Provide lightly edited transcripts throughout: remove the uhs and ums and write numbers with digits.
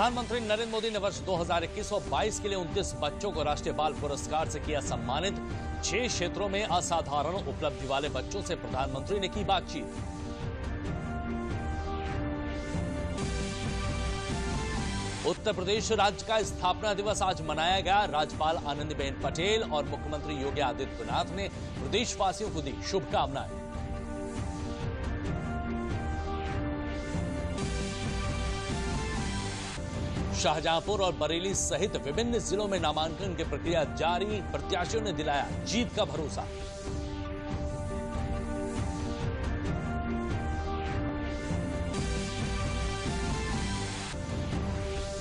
प्रधानमंत्री नरेंद्र मोदी ने वर्ष 2021 और 22 के लिए 29 बच्चों को राष्ट्रीय बाल पुरस्कार से किया सम्मानित। 6 क्षेत्रों में असाधारण उपलब्धि वाले बच्चों से प्रधानमंत्री ने की बातचीत। उत्तर प्रदेश राज्य का स्थापना दिवस आज मनाया गया। राज्यपाल आनंदीबेन पटेल और मुख्यमंत्री योगी आदित्यनाथ ने प्रदेशवासियों को दी शुभकामनाएं। शाहजहांपुर और बरेली सहित विभिन्न जिलों में नामांकन की प्रक्रिया जारी। प्रत्याशियों ने दिलाया जीत का भरोसा।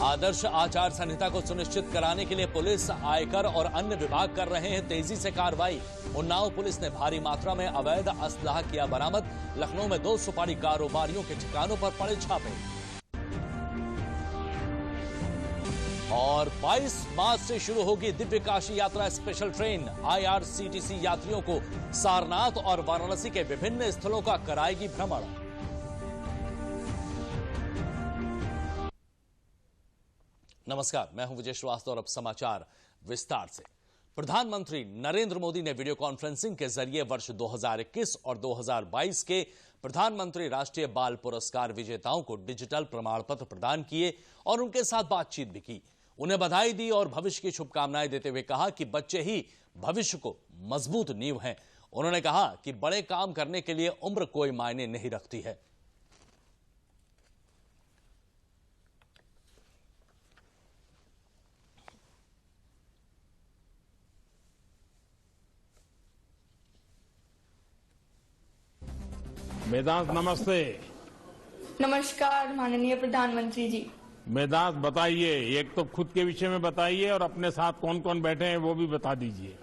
आदर्श आचार संहिता को सुनिश्चित कराने के लिए पुलिस, आयकर और अन्य विभाग कर रहे हैं तेजी से कार्रवाई। उन्नाव पुलिस ने भारी मात्रा में अवैध असलाह किया बरामद। लखनऊ में 2 सुपारी कारोबारियों के ठिकानों पर पड़े छापे। और 22 मार्च से शुरू होगी दिव्य काशी यात्रा स्पेशल ट्रेन। IRCTC यात्रियों को सारनाथ और वाराणसी के विभिन्न स्थलों का कराएगी भ्रमण। नमस्कार, मैं हूं विजय श्रीवास्तव और अब समाचार विस्तार से। प्रधानमंत्री नरेंद्र मोदी ने वीडियो कॉन्फ्रेंसिंग के जरिए वर्ष 2021 और 2022 के प्रधानमंत्री राष्ट्रीय बाल पुरस्कार विजेताओं को डिजिटल प्रमाण पत्र प्रदान किए और उनके साथ बातचीत भी की। उन्हें बधाई दी और भविष्य की शुभकामनाएं देते हुए कहा कि बच्चे ही भविष्य को मजबूत नींव हैं। उन्होंने कहा कि बड़े काम करने के लिए उम्र कोई मायने नहीं रखती है। मेदांत नमस्ते। नमस्कार माननीय प्रधानमंत्री जी। मेदांत बताइए, एक तो खुद के विषय में बताइए और अपने साथ कौन कौन बैठे हैं वो भी बता दीजिए।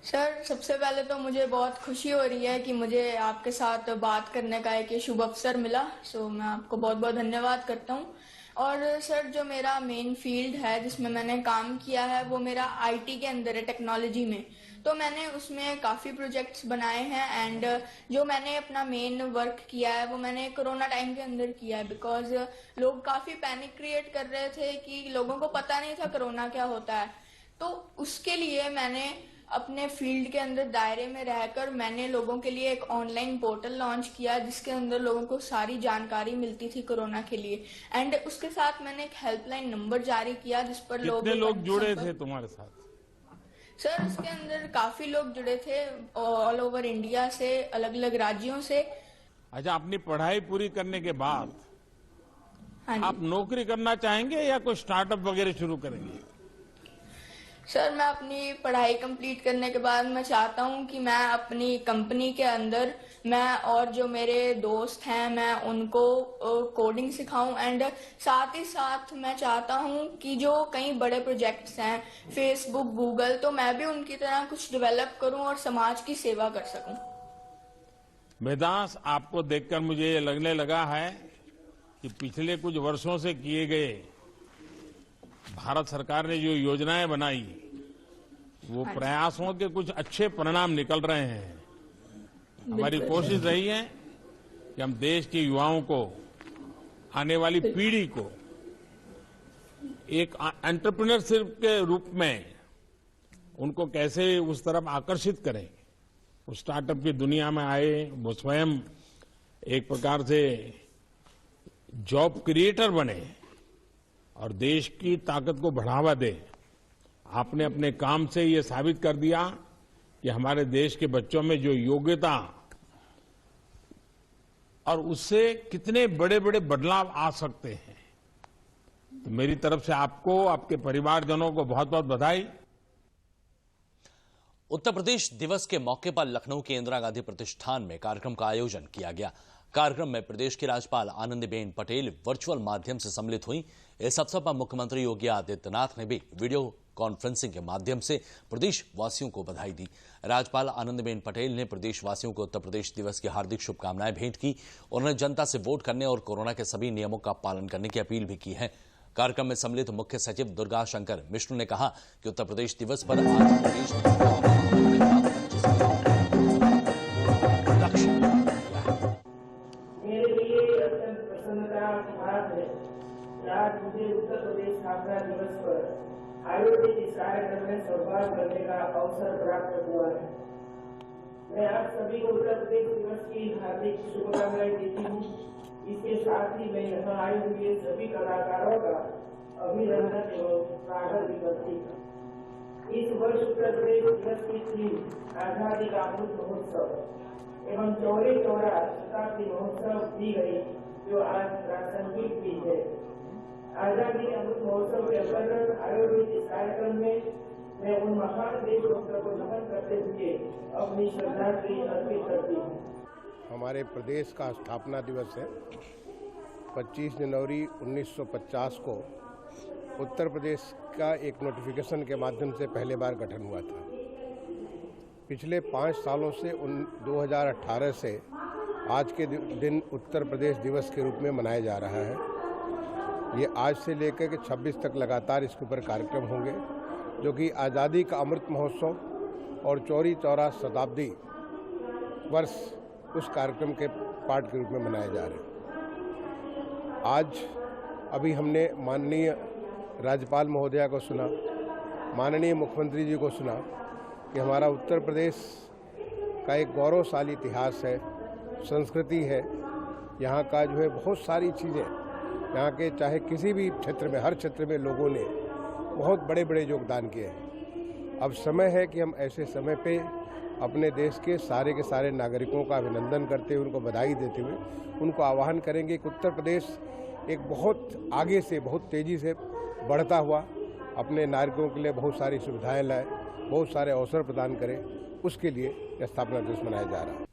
सर, सबसे पहले तो मुझे बहुत खुशी हो रही है कि मुझे आपके साथ बात करने का एक शुभ अवसर मिला। मैं आपको बहुत बहुत धन्यवाद करता हूँ। और सर, जो मेरा मेन फील्ड है जिसमें मैंने काम किया है वो मेरा IT के अंदर है, टेक्नोलॉजी में। तो मैंने उसमें काफ़ी प्रोजेक्ट्स बनाए हैं एंड जो मैंने अपना मेन वर्क किया है वो मैंने कोरोना टाइम के अंदर किया है। बिकॉज लोग काफ़ी पैनिक क्रिएट कर रहे थे कि लोगों को पता नहीं था कोरोना क्या होता है। तो उसके लिए मैंने अपने फील्ड के अंदर दायरे में रहकर मैंने लोगों के लिए एक ऑनलाइन पोर्टल लॉन्च किया जिसके अंदर लोगों को सारी जानकारी मिलती थी कोरोना के लिए। एंड उसके साथ मैंने एक हेल्पलाइन नंबर जारी किया जिस पर कितने लोग जुड़े थे तुम्हारे साथ? सर, इसके अंदर काफी लोग जुड़े थे ऑल ओवर इंडिया से, अलग अलग राज्यों से। अच्छा, अपनी पढ़ाई पूरी करने के बाद आप नौकरी करना चाहेंगे या कोई स्टार्टअप वगैरह शुरू करेंगे? सर, मैं अपनी पढ़ाई कंप्लीट करने के बाद मैं चाहता हूं कि मैं अपनी कंपनी के अंदर मैं और जो मेरे दोस्त हैं मैं उनको कोडिंग सिखाऊं। एंड साथ ही साथ मैं चाहता हूं कि जो कई बड़े प्रोजेक्ट्स हैं, फेसबुक, गूगल, तो मैं भी उनकी तरह कुछ डेवलप करूं और समाज की सेवा कर सकूं। मेदांत, आपको देखकर मुझे लगने लगा है कि पिछले कुछ वर्षों से किए गए भारत सरकार ने जो योजनाएं बनाई वो प्रयासों के कुछ अच्छे परिणाम निकल रहे हैं। हमारी कोशिश रही है कि हम देश के युवाओं को, आने वाली पीढ़ी को एक एंटरप्रेन्योरशिप के रूप में उनको कैसे उस तरफ आकर्षित करें। वो स्टार्टअप की दुनिया में आए, वो स्वयं एक प्रकार से जॉब क्रिएटर बने और देश की ताकत को बढ़ावा दे। आपने अपने काम से ये साबित कर दिया कि हमारे देश के बच्चों में जो योग्यता और उससे कितने बड़े बड़े बदलाव आ सकते हैं। तो मेरी तरफ से आपको, आपके परिवारजनों को बहुत बहुत बधाई। उत्तर प्रदेश दिवस के मौके पर लखनऊ के इंदिरा गांधी प्रतिष्ठान में कार्यक्रम का आयोजन किया गया। कार्यक्रम में प्रदेश की राज्यपाल आनंदीबेन पटेल वर्चुअल माध्यम से सम्मिलित हुई। इस अवसर पर मुख्यमंत्री योगी आदित्यनाथ ने भी वीडियो कॉन्फ्रेंसिंग के माध्यम से प्रदेशवासियों को बधाई दी। राज्यपाल आनंदीबेन पटेल ने प्रदेशवासियों को उत्तर प्रदेश दिवस की हार्दिक शुभकामनाएं भेंट की। उन्होंने जनता से वोट करने और कोरोना के सभी नियमों का पालन करने की अपील भी की है। कार्यक्रम में सम्मिलित मुख्य सचिव दुर्गा शंकर मिश्र ने कहा कि उत्तर प्रदेश दिवस पर आज प्रदेश आज मुझे उत्तर प्रदेश स्थापना दिवस पर आयोजित इस कार्यक्रम में संवाद करने का अवसर प्राप्त हुआ है। मैं आप सभी को उत्तर प्रदेश दिवस की हार्दिक शुभकामनाएं देती हूँ। इसके साथ ही मैं यहाँ आए हुए सभी कलाकारों का अभिनंदन एवं स्वागत भी करती हूँ। इस वर्ष उत्तर प्रदेश दिवस की थीम आजादी का अमृत महोत्सव एवं चौरी चौरा शताब्दी महोत्सव दी गई, जो आज प्रासंगिक भी है। आजादी के अमृत महोत्सव के अंतर्गत आयोजित इस कार्यक्रम में मैं उन महान देशभक्तों को नमन करते हुए अपनी श्रद्धांजलि अर्पित करती हूँ। हमारे प्रदेश का स्थापना दिवस है। 25 जनवरी 1950 को उत्तर प्रदेश का एक नोटिफिकेशन के माध्यम से पहले बार गठन हुआ था। पिछले 5 सालों से 2018 से आज के दिन उत्तर प्रदेश दिवस के रूप में मनाया जा रहा है। ये आज से लेकर के 26 तक लगातार इसके ऊपर कार्यक्रम होंगे, जो कि आज़ादी का अमृत महोत्सव और चौरी चौरा शताब्दी वर्ष उस कार्यक्रम के पार्ट के रूप में मनाए जा रहे हैं। आज अभी हमने माननीय राज्यपाल महोदया को सुना, माननीय मुख्यमंत्री जी को सुना कि हमारा उत्तर प्रदेश का एक गौरवशाली इतिहास है, संस्कृति है। यहाँ का जो है बहुत सारी चीज़ें, यहाँ के चाहे किसी भी क्षेत्र में, हर क्षेत्र में लोगों ने बहुत बड़े बड़े योगदान किए हैं। अब समय है कि हम ऐसे समय पे अपने देश के सारे नागरिकों का अभिनंदन करते हुए, उनको बधाई देते हुए उनको आह्वान करेंगे कि उत्तर प्रदेश एक बहुत आगे से, बहुत तेज़ी से बढ़ता हुआ अपने नागरिकों के लिए बहुत सारी सुविधाएं लाए, बहुत सारे अवसर प्रदान करें। उसके लिए यह स्थापना दिवस मनाया जा रहा है।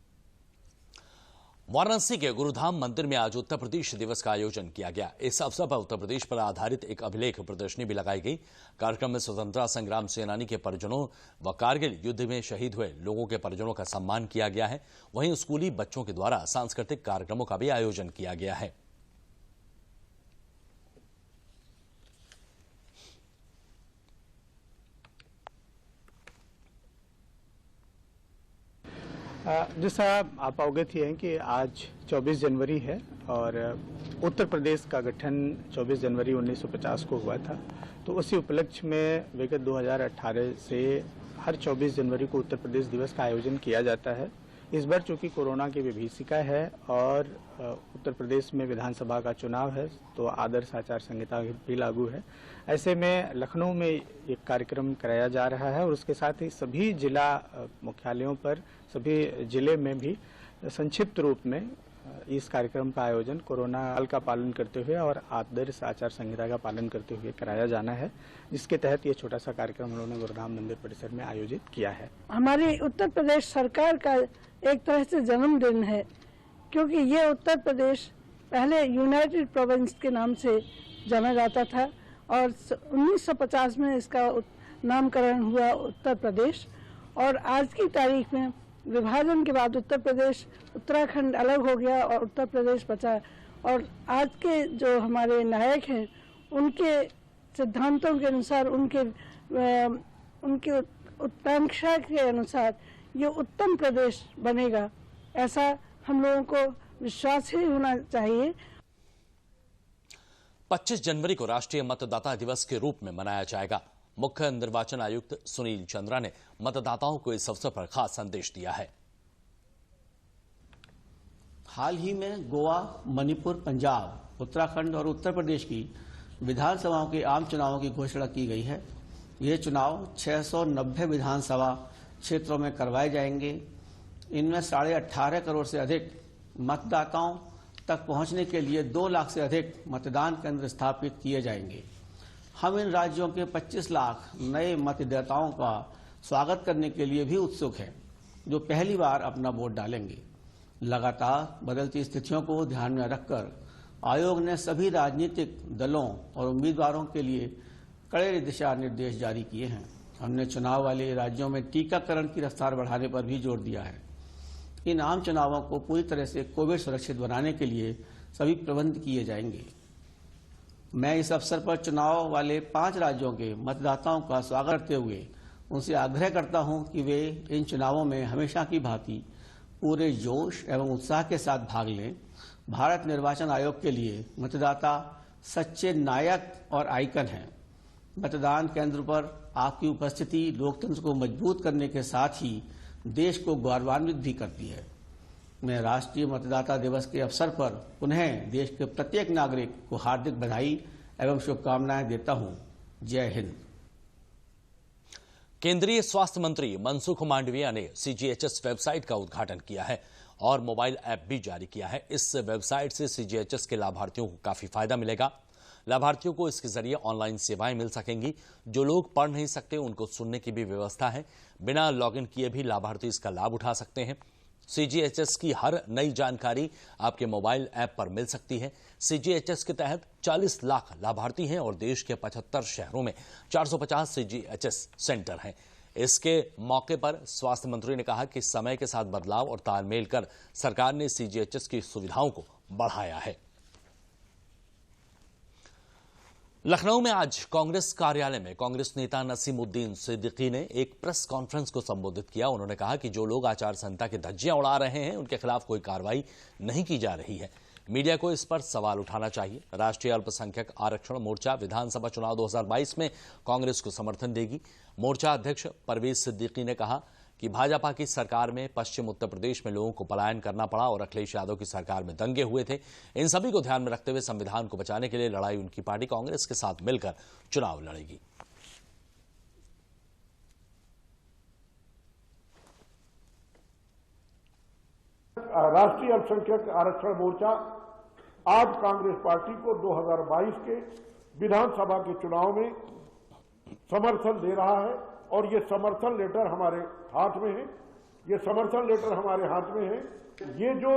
वाराणसी के गुरुधाम मंदिर में आज उत्तर प्रदेश दिवस का आयोजन किया गया। इस अवसर पर उत्तर प्रदेश पर आधारित एक अभिलेख प्रदर्शनी भी लगाई गई। कार्यक्रम में स्वतंत्रता संग्राम सेनानी के परिजनों व कारगिल युद्ध में शहीद हुए लोगों के परिजनों का सम्मान किया गया है। वहीं स्कूली बच्चों के द्वारा सांस्कृतिक कार्यक्रमों का भी आयोजन किया गया है। जैसा आप अवगत ही हैं कि आज 24 जनवरी है और उत्तर प्रदेश का गठन 24 जनवरी 1950 को हुआ था। तो उसी उपलक्ष्य में विगत 2018 से हर 24 जनवरी को उत्तर प्रदेश दिवस का आयोजन किया जाता है। इस बार चूंकि कोरोना की विभीषिका है और उत्तर प्रदेश में विधानसभा का चुनाव है, तो आदर्श आचार संहिता भी लागू है। ऐसे में लखनऊ में एक कार्यक्रम कराया जा रहा है और उसके साथ ही सभी जिला मुख्यालयों पर, सभी जिले में भी संक्षिप्त रूप में इस कार्यक्रम का आयोजन कोरोना काल का पालन करते हुए और आदर्श आचार संहिता का पालन करते हुए कराया जाना है, जिसके तहत ये छोटा सा कार्यक्रम उन्होंने गुरुधाम मंदिर परिसर में आयोजित किया है। हमारी उत्तर प्रदेश सरकार का एक तरह से जन्मदिन है, क्योंकि ये उत्तर प्रदेश पहले यूनाइटेड प्रोविंस के नाम से जाना जाता था और 1950 में इसका नामकरण हुआ उत्तर प्रदेश। और आज की तारीख में विभाजन के बाद उत्तर प्रदेश, उत्तराखंड अलग हो गया और उत्तर प्रदेश बचा। और आज के जो हमारे नायक हैं, उनके सिद्धांतों के अनुसार, उनके उत्कांक्षा के अनुसार ये उत्तम प्रदेश बनेगा, ऐसा हम लोगों को विश्वास ही होना चाहिए। 25 जनवरी को राष्ट्रीय मतदाता दिवस के रूप में मनाया जाएगा। मुख्य निर्वाचन आयुक्त सुनील चंद्रा ने मतदाताओं को इस अवसर पर खास संदेश दिया है। हाल ही में गोवा, मणिपुर, पंजाब, उत्तराखंड और उत्तर प्रदेश की विधानसभाओं के आम चुनावों की घोषणा की गई है। ये चुनाव 690 विधानसभा क्षेत्रों में करवाए जाएंगे। इनमें 18.5 करोड़ से अधिक मतदाताओं तक पहुंचने के लिए 2 लाख से अधिक मतदान केंद्र स्थापित किए जाएंगे। हम इन राज्यों के 25 लाख नए मतदाताओं का स्वागत करने के लिए भी उत्सुक हैं, जो पहली बार अपना वोट डालेंगे। लगातार बदलती स्थितियों को ध्यान में रखकर आयोग ने सभी राजनीतिक दलों और उम्मीदवारों के लिए कड़े दिशा निर्देश जारी किए हैं। हमने चुनाव वाले राज्यों में टीकाकरण की रफ्तार बढ़ाने पर भी जोर दिया है। इन आम चुनावों को पूरी तरह से कोविड सुरक्षित बनाने के लिए सभी प्रबंध किए जाएंगे। मैं इस अवसर पर चुनाव वाले 5 राज्यों के मतदाताओं का स्वागत करते हुए उनसे आग्रह करता हूं कि वे इन चुनावों में हमेशा की भांति पूरे जोश एवं उत्साह के साथ भाग लें। भारत निर्वाचन आयोग के लिए मतदाता सच्चे नायक और आइकन हैं। मतदान केंद्र पर आपकी उपस्थिति लोकतंत्र को मजबूत करने के साथ ही देश को गौरवान्वित भी करती है। मैं राष्ट्रीय मतदाता दिवस के अवसर पर पुनः देश के प्रत्येक नागरिक को हार्दिक बधाई एवं शुभकामनाएं देता हूं। जय हिंद। केंद्रीय स्वास्थ्य मंत्री मनसुख मांडविया ने सीजीएचएस वेबसाइट का उद्घाटन किया है और मोबाइल ऐप भी जारी किया है। इस वेबसाइट से सीजीएचएस के लाभार्थियों को काफी फायदा मिलेगा। लाभार्थियों को इसके जरिए ऑनलाइन सेवाएं मिल सकेंगी। जो लोग पढ़ नहीं सकते उनको सुनने की भी व्यवस्था है। बिना लॉगिन किए भी लाभार्थी इसका लाभ उठा सकते हैं। सीजीएचएस की हर नई जानकारी आपके मोबाइल ऐप पर मिल सकती है। सीजीएचएस के तहत 40 लाख लाभार्थी हैं और देश के 75 शहरों में 450 सीजीएचएस सेंटर हैं। इसके मौके पर स्वास्थ्य मंत्री ने कहा कि समय के साथ बदलाव और तालमेल कर सरकार ने सीजीएचएस की सुविधाओं को बढ़ाया है। लखनऊ में आज कांग्रेस कार्यालय में कांग्रेस नेता नसीमुद्दीन सिद्दीकी ने एक प्रेस कॉन्फ्रेंस को संबोधित किया। उन्होंने कहा कि जो लोग आचार संहिता की धज्जियां उड़ा रहे हैं उनके खिलाफ कोई कार्रवाई नहीं की जा रही है। मीडिया को इस पर सवाल उठाना चाहिए। राष्ट्रीय अल्पसंख्यक आरक्षण मोर्चा विधानसभा चुनाव 2022 में कांग्रेस को समर्थन देगी। मोर्चा अध्यक्ष परवेज सिद्दीकी ने कहा कि भाजपा की सरकार में पश्चिम उत्तर प्रदेश में लोगों को पलायन करना पड़ा और अखिलेश यादव की सरकार में दंगे हुए थे। इन सभी को ध्यान में रखते हुए संविधान को बचाने के लिए लड़ाई उनकी पार्टी कांग्रेस के साथ मिलकर चुनाव लड़ेगी। राष्ट्रीय अल्पसंख्यक आरक्षण मोर्चा आज कांग्रेस पार्टी को 2022 के विधानसभा के चुनाव में समर्थन दे रहा है और ये समर्थन लेटर हमारे हाथ में है। ये समर्थन लेटर हमारे हाथ में है। ये जो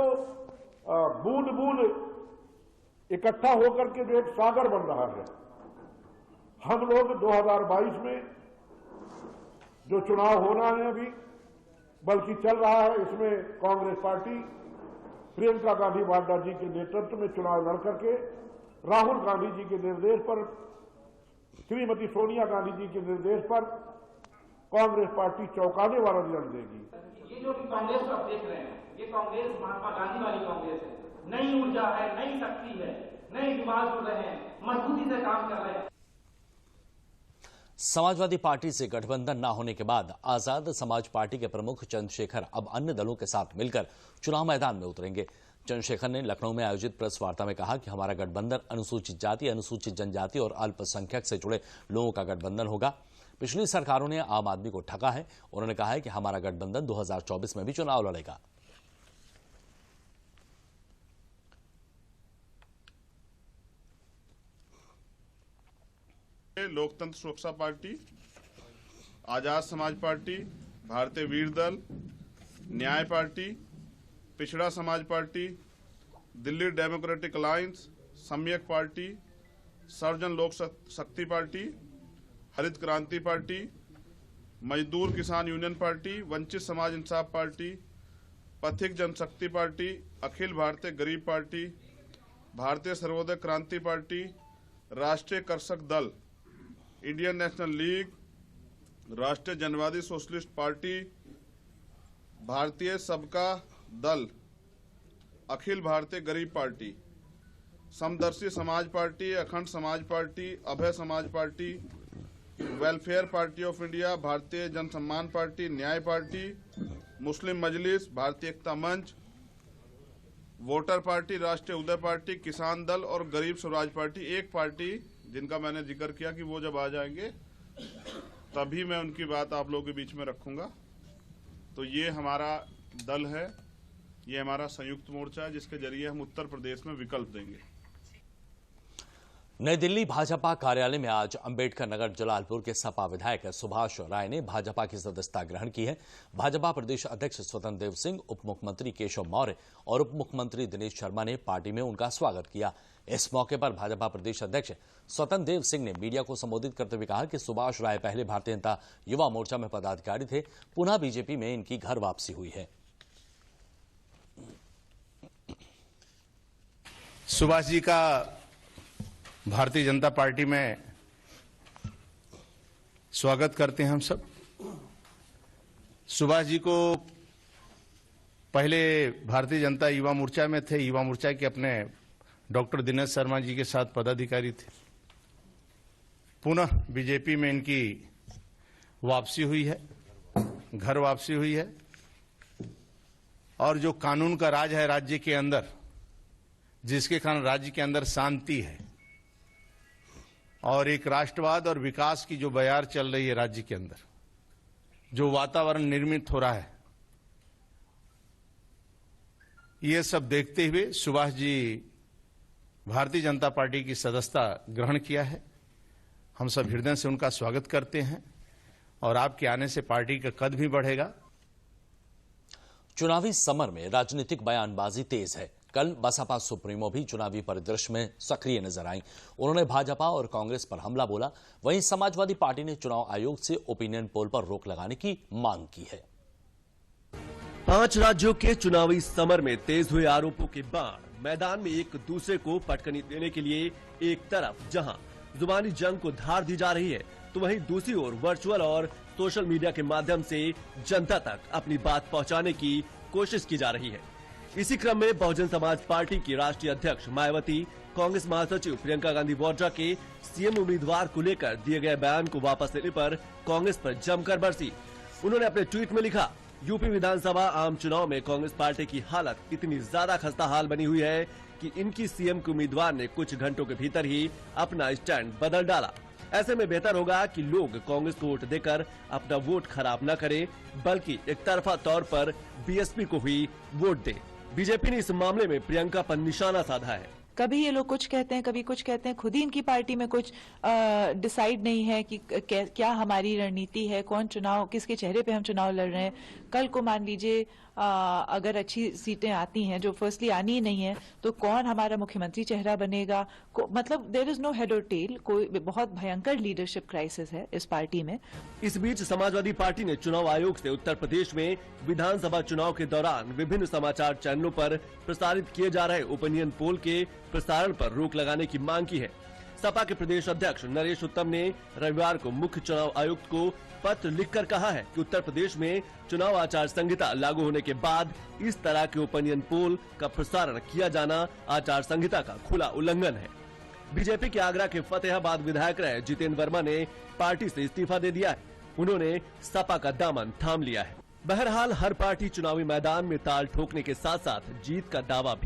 बूंद बूंद इकट्ठा होकर के जो एक सागर बन रहा है, हम लोग 2022 में जो चुनाव होना है अभी बल्कि चल रहा है, इसमें कांग्रेस पार्टी प्रियंका गांधी वाड्रा जी के नेतृत्व में चुनाव लड़ करके राहुल गांधी जी के निर्देश पर, श्रीमती सोनिया गांधी जी के निर्देश पर कांग्रेस पार्टी चौंकाने वाला रिजल्ट देगी। ये जो कांग्रेस आप देख रहे हैं, ये कांग्रेस महात्मा गांधी वाली कांग्रेस है। नई ऊर्जा है, नई शक्ति है, नए दिमाग जुड़ रहे हैं, मजबूती से काम कर रहे हैं। समाजवादी पार्टी से गठबंधन न होने के बाद आजाद समाज पार्टी के प्रमुख चंद्रशेखर अब अन्य दलों के साथ मिलकर चुनाव मैदान में उतरेंगे। चंद्रशेखर ने लखनऊ में आयोजित प्रेस वार्ता में कहा कि हमारा गठबंधन अनुसूचित जाति, अनुसूचित जनजाति और अल्पसंख्यक से जुड़े लोगों का गठबंधन होगा। पिछली सरकारों ने आम आदमी को ठगा है। उन्होंने कहा है कि हमारा गठबंधन 2024 में भी चुनाव लड़ेगा। लोकतंत्र सुरक्षा पार्टी, आजाद समाज पार्टी, भारतीय वीर दल, न्याय पार्टी, पिछड़ा समाज पार्टी, दिल्ली डेमोक्रेटिक अलायंस, सम्यक पार्टी, सर्वजन लोक शक्ति पार्टी, हरित क्रांति पार्टी, मजदूर किसान यूनियन पार्टी, वंचित समाज इंसाफ पार्टी, पथिक जनशक्ति पार्टी, अखिल भारतीय गरीब पार्टी, भारतीय सर्वोदय क्रांति पार्टी, राष्ट्रीय कर्षक दल, इंडियन नेशनल लीग, राष्ट्रीय जनवादी सोशलिस्ट पार्टी, भारतीय सबका दल, अखिल भारतीय गरीब पार्टी, समदर्शी समाज पार्टी, अखंड समाज पार्टी, अभय समाज party, welfare party of India, भारतीय जनसम्मान पार्टी, न्याय पार्टी, मुस्लिम मजलिस, भारतीय एकता मंच, वोटर पार्टी, राष्ट्रीय उदय पार्टी, किसान दल और गरीब स्वराज पार्टी। एक पार्टी जिनका मैंने जिक्र किया कि वो जब आ जाएंगे तभी मैं उनकी बात आप लोगों के बीच में रखूंगा। तो ये हमारा दल है, ये हमारा संयुक्त मोर्चा है जिसके जरिए हम उत्तर प्रदेश में विकल्प देंगे। नई दिल्ली भाजपा कार्यालय में आज अंबेडकर नगर जलालपुर के सपा विधायक सुभाष राय ने भाजपा की सदस्यता ग्रहण की है। भाजपा प्रदेश अध्यक्ष स्वतंत्र देव सिंह, उप मुख्यमंत्री केशव मौर्य और उप मुख्यमंत्री दिनेश शर्मा ने पार्टी में उनका स्वागत किया। इस मौके पर भाजपा प्रदेश अध्यक्ष स्वतंत्र देव सिंह ने मीडिया को संबोधित करते हुए कहा कि सुभाष राय पहले भारतीय जनता युवा मोर्चा में पदाधिकारी थे, पुनः बीजेपी में इनकी घर वापसी हुई है। सुभाष जी का भारतीय जनता पार्टी में स्वागत करते हैं हम सब। सुभाष जी को पहले भारतीय जनता युवा मोर्चा में थे, युवा मोर्चा के अपने डॉक्टर दिनेश शर्मा जी के साथ पदाधिकारी थे। पुनः बीजेपी में इनकी वापसी हुई है, घर वापसी हुई है, और जो कानून का राज है राज्य के अंदर, जिसके कारण राज्य के अंदर शांति है और एक राष्ट्रवाद और विकास की जो बयार चल रही है राज्य के अंदर, जो वातावरण निर्मित हो रहा है, ये सब देखते हुए सुभाष जी भारतीय जनता पार्टी की सदस्यता ग्रहण किया है। हम सब हृदय से उनका स्वागत करते हैं और आपके आने से पार्टी का कद भी बढ़ेगा। चुनावी समर में राजनीतिक बयानबाजी तेज है। कल बसपा सुप्रीमो भी चुनावी परिदृश्य में सक्रिय नजर आई। उन्होंने भाजपा और कांग्रेस पर हमला बोला। वहीं समाजवादी पार्टी ने चुनाव आयोग से ओपिनियन पोल पर रोक लगाने की मांग की है। 5 राज्यों के चुनावी समर में तेज हुए आरोपों के बाद मैदान में एक दूसरे को पटकनी देने के लिए एक तरफ जहां जुबानी जंग को धार दी जा रही है, तो वहीं दूसरी ओर वर्चुअल और सोशल मीडिया के माध्यम से जनता तक अपनी बात पहुंचाने की कोशिश की जा रही है। इसी क्रम में बहुजन समाज पार्टी की राष्ट्रीय अध्यक्ष मायावती कांग्रेस महासचिव प्रियंका गांधी वाड्रा के सीएम उम्मीदवार को लेकर दिए गए बयान को वापस लेने पर कांग्रेस पर जमकर बरसी। उन्होंने अपने ट्वीट में लिखा, यूपी विधानसभा आम चुनाव में कांग्रेस पार्टी की हालत इतनी ज्यादा खस्ता हाल बनी हुई है कि इनकी सीएम के उम्मीदवार ने कुछ घंटों के भीतर ही अपना स्टैंड बदल डाला। ऐसे में बेहतर होगा कि लोग कांग्रेस को वोट देकर अपना वोट खराब न करें, बल्कि एक तरफा तौर पर बीएसपी को ही वोट दें। बीजेपी ने इस मामले में प्रियंका पर निशाना साधा है। कभी ये लोग कुछ कहते हैं, कभी कुछ कहते हैं। खुद ही इनकी पार्टी में कुछ डिसाइड नहीं है कि क्या हमारी रणनीति है, कौन चुनाव, किसके चेहरे पे हम चुनाव लड़ रहे हैं। कल को मान लीजिए अगर अच्छी सीटें आती हैं, जो फर्स्टली आनी ही नहीं है, तो कौन हमारा मुख्यमंत्री चेहरा बनेगा। मतलब देयर इज नो हेड और टेल। कोई बहुत भयंकर लीडरशिप क्राइसिस है इस पार्टी में। इस बीच समाजवादी पार्टी ने चुनाव आयोग से उत्तर प्रदेश में विधानसभा चुनाव के दौरान विभिन्न समाचार चैनलों पर प्रसारित किए जा रहे ओपिनियन पोल के प्रसारण पर रोक लगाने की मांग की है। सपा के प्रदेश अध्यक्ष नरेश उत्तम ने रविवार को मुख्य चुनाव आयुक्त को पत्र लिखकर कहा है कि उत्तर प्रदेश में चुनाव आचार संहिता लागू होने के बाद इस तरह के ओपिनियन पोल का प्रसारण किया जाना आचार संहिता का खुला उल्लंघन है। बीजेपी के आगरा के फतेहाबाद विधायक रहे जितेंद्र वर्मा ने पार्टी से इस्तीफा दे दिया है। उन्होंने सपा का दामन थाम लिया है। बहरहाल हर पार्टी चुनावी मैदान में ताल ठोकने के साथ साथ जीत का दावा भी